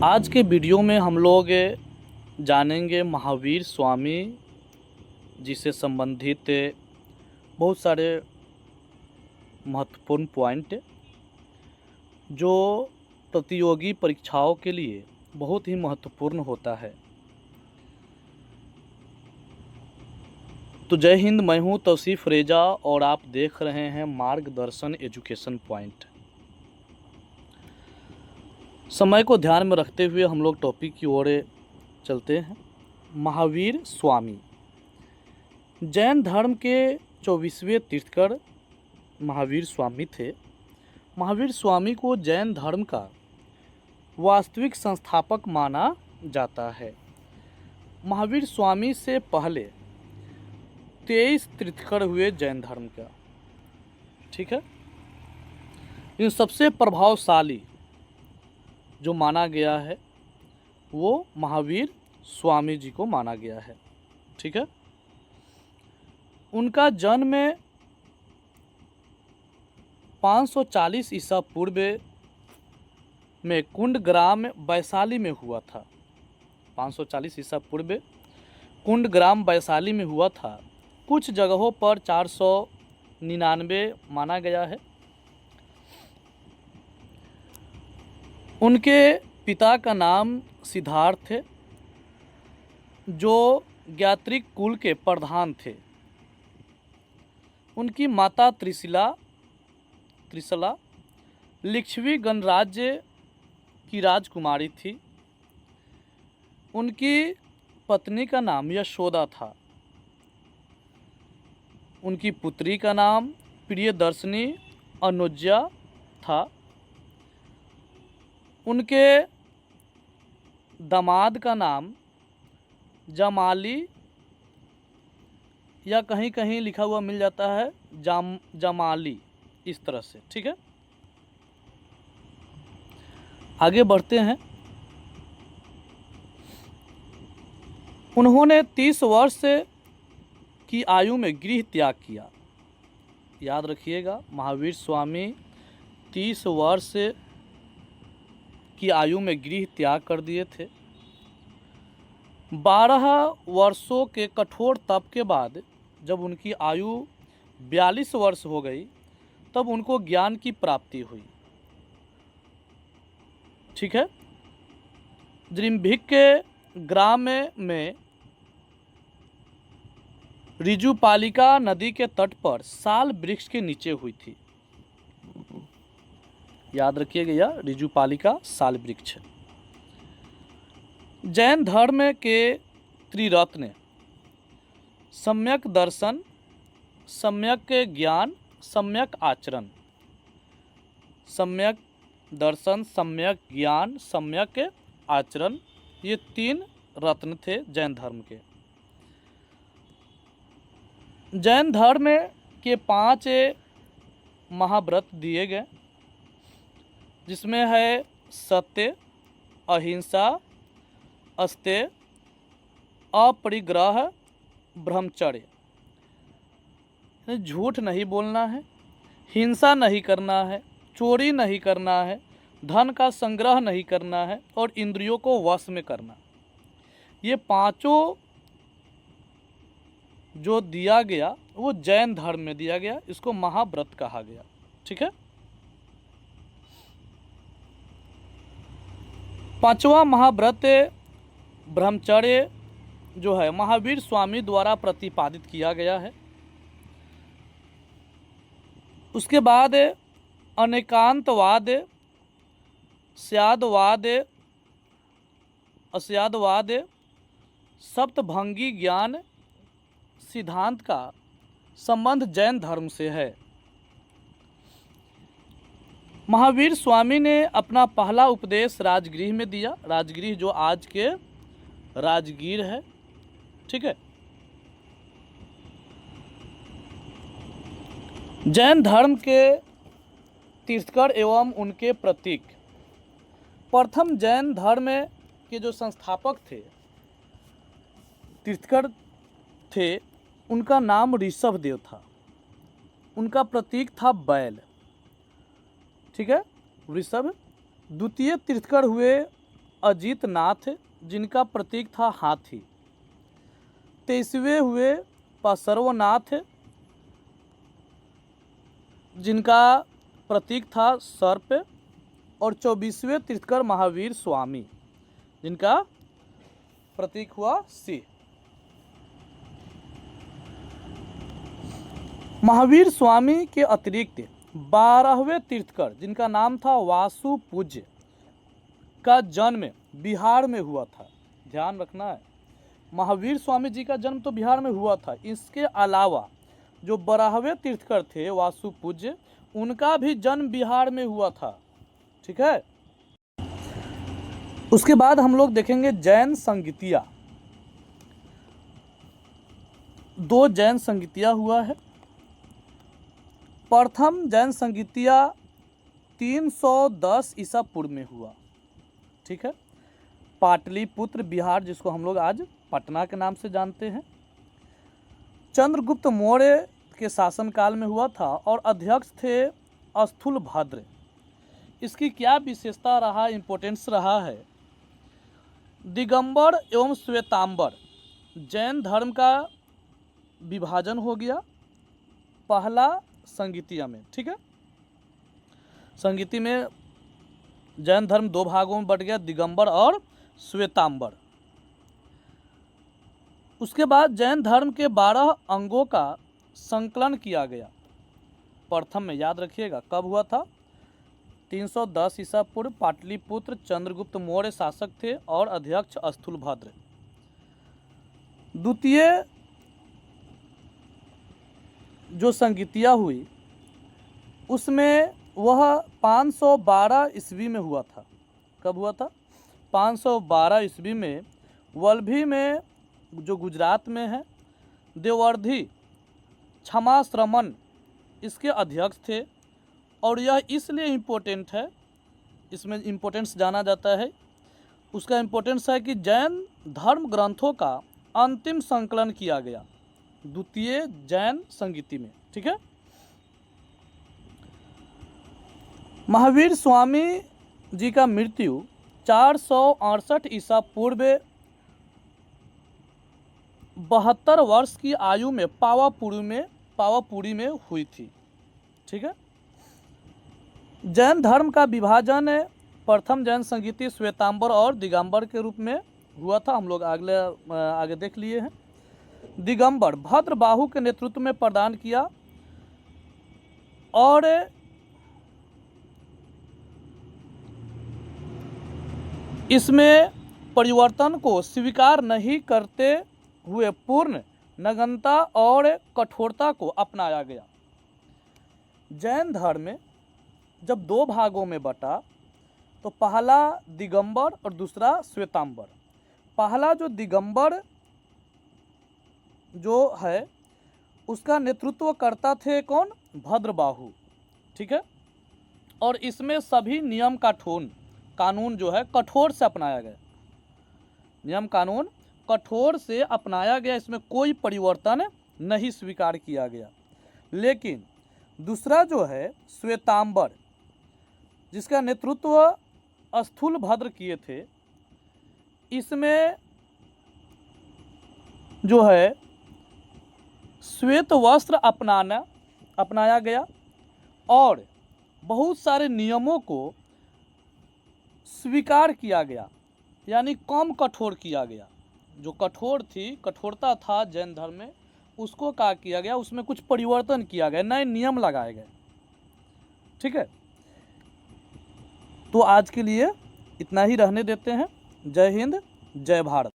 आज के वीडियो में हम लोग जानेंगे महावीर स्वामी जी से संबंधित बहुत सारे महत्वपूर्ण पॉइंट जो प्रतियोगी परीक्षाओं के लिए बहुत ही महत्वपूर्ण होता है। तो जय हिंद, मैं हूँ तौसीफ़ रेजा और आप देख रहे हैं मार्गदर्शन एजुकेशन पॉइंट। समय को ध्यान में रखते हुए हम लोग टॉपिक की ओर चलते हैं। महावीर स्वामी जैन धर्म के 24वें तीर्थकर महावीर स्वामी थे। महावीर स्वामी को जैन धर्म का वास्तविक संस्थापक माना जाता है। महावीर स्वामी से पहले 23 तीर्थकर हुए जैन धर्म का, ठीक है। इन सबसे प्रभावशाली जो माना गया है वो महावीर स्वामी जी को माना गया है, ठीक है। उनका जन्म 540 ईसा पूर्व में कुंड ग्राम वैशाली में हुआ था। 540 ईसा पूर्व कुंड ग्राम वैशाली में हुआ था। कुछ जगहों पर 499 माना गया है। उनके पिता का नाम सिद्धार्थ थे, जो ज्ञात्रिक कुल के प्रधान थे। उनकी माता त्रिशला लिच्छवी गणराज्य की राजकुमारी थी। उनकी पत्नी का नाम यशोदा था। उनकी पुत्री का नाम प्रियदर्शनी अनुज्या था। उनके दामाद का नाम जमाली या कहीं कहीं लिखा हुआ मिल जाता है जमाली, इस तरह से, ठीक है। आगे बढ़ते हैं। उन्होंने 30 वर्ष की आयु में गृह त्याग किया। याद रखिएगा, महावीर स्वामी 30 वर्ष की आयु में गृह त्याग कर दिए थे। 12 वर्षों के कठोर तप के बाद जब उनकी आयु 42 वर्ष हो गई तब उनको ज्ञान की प्राप्ति हुई, ठीक है। द्रिम्भिक के ग्राम में ऋजुपालिका नदी के तट पर साल वृक्ष के नीचे हुई थी। याद रखिएगा, यह ऋजुपालिका साल वृक्ष। जैन धर्म के त्रिरत्न सम्यक दर्शन, सम्यक ज्ञान, सम्यक आचरण, सम्यक दर्शन, सम्यक ज्ञान, सम्यक आचरण, ये 3 रत्न थे जैन धर्म के। जैन धर्म के 5 महाव्रत दिए गए, जिसमें है सत्य, अहिंसा, अस्तेय, अपरिग्रह, ब्रह्मचर्य। झूठ नहीं बोलना है, हिंसा नहीं करना है, चोरी नहीं करना है, धन का संग्रह नहीं करना है और इंद्रियों को वश में करना। ये 5 जो दिया गया वो जैन धर्म में दिया गया। इसको महाव्रत कहा गया, ठीक है। 5वां महाव्रत ब्रह्मचर्य जो है महावीर स्वामी द्वारा प्रतिपादित किया गया है। उसके बाद अनेकांतवाद, स्यादवाद, अस्यादवाद, सप्तभंगी ज्ञान सिद्धांत का संबंध जैन धर्म से है। महावीर स्वामी ने अपना पहला उपदेश राजगृह में दिया। राजगृह जो आज के राजगीर है, ठीक है। जैन धर्म के तीर्थकर एवं उनके प्रतीक। प्रथम जैन धर्म के जो संस्थापक थे, तीर्थकर थे, उनका नाम ऋषभदेव था। उनका प्रतीक था बैल, ठीक है, वृषभ। द्वितीय तीर्थकर हुए अजीत नाथ जिनका प्रतीक था हाथी। 23वें हुए पार्श्वनाथ जिनका प्रतीक था सर्प। और 24वें तीर्थकर महावीर स्वामी जिनका प्रतीक हुआ सिंह। महावीर स्वामी के अतिरिक्त 12वें तीर्थकर जिनका नाम था वासु पूज्य का जन्म बिहार में हुआ था। ध्यान रखना है, महावीर स्वामी जी का जन्म तो बिहार में हुआ था। इसके अलावा जो 12वें तीर्थकर थे वासु पूज्य, उनका भी जन्म बिहार में हुआ था। ठीक है। उसके बाद हम लोग देखेंगे जैन संगीतिया। 2 जैन संगीतिया हुआ है। प्रथम जैन संगीतिया 310 ईसा पूर्व में हुआ। ठीक है। पाटलिपुत्र बिहार, जिसको हम लोग आज पटना के नाम से जानते हैं, चंद्रगुप्त मौर्य के शासनकाल में हुआ था और अध्यक्ष थे स्थूलभद्र। इसकी क्या विशेषता रहा, इम्पोर्टेंस रहा है? दिगंबर एवं श्वेतांबर जैन धर्म का विभाजन हो गया पहला संगीतिया में। ठीक है। संगीति में जैन धर्म 2 भागों में बट गया, दिगंबर और श्वेतांबर। उसके बाद जैन धर्म के 12 अंगों का संकलन किया गया। प्रथम में याद रखिएगा कब हुआ था? 310 ईसा पूर्व। पाटलिपुत्र, चंद्रगुप्त मौर्य शासक थे और अध्यक्ष स्थूलभद्र। द्वितीय जो संगीतिया हुई उसमें वह 512 ईस्वी में हुआ था। कब हुआ था? 512 ईस्वी में वल्लभी में, जो गुजरात में है, देवर्धि क्षमाश्रमण इसके अध्यक्ष थे। और यह इसलिए इम्पोर्टेंट है, इसमें इम्पोर्टेंस जाना जाता है, उसका इम्पोर्टेंस है कि जैन धर्म ग्रंथों का अंतिम संकलन किया गया द्वितीय जैन संगीति में। ठीक है। महावीर स्वामी जी का मृत्यु 468 ईसा पूर्व 72 वर्ष की आयु में पावापुरी में हुई थी। ठीक है। जैन धर्म का विभाजन प्रथम जैन संगीति श्वेतांबर और दिगंबर के रूप में हुआ था। हम लोग आगे देख लिए हैं। दिगंबर भद्रबाहु के नेतृत्व में प्रदान किया और इसमें परिवर्तन को स्वीकार नहीं करते हुए पूर्ण नग्नता और कठोरता को अपनाया गया। जैन धर्म जब 2 भागों में बटा तो पहला दिगंबर और दूसरा श्वेतांबर। पहला जो दिगंबर जो है उसका नेतृत्व करता थे कौन? भद्रबाहु। ठीक है। और इसमें सभी नियम कानून जो है कठोर से अपनाया गया। नियम कानून कठोर से अपनाया गया, इसमें कोई परिवर्तन नहीं स्वीकार किया गया। लेकिन दूसरा जो है श्वेतांबर, जिसका नेतृत्व स्थूलभद्र किए थे, इसमें जो है श्वेत वस्त्र अपनाया गया और बहुत सारे नियमों को स्वीकार किया गया, यानी कम कठोर किया गया। जो कठोरता था जैन धर्म में, उसको क्या किया गया, उसमें कुछ परिवर्तन किया गया, नए नियम लगाए गए। ठीक है। तो आज के लिए इतना ही रहने देते हैं। जय हिंद, जय भारत।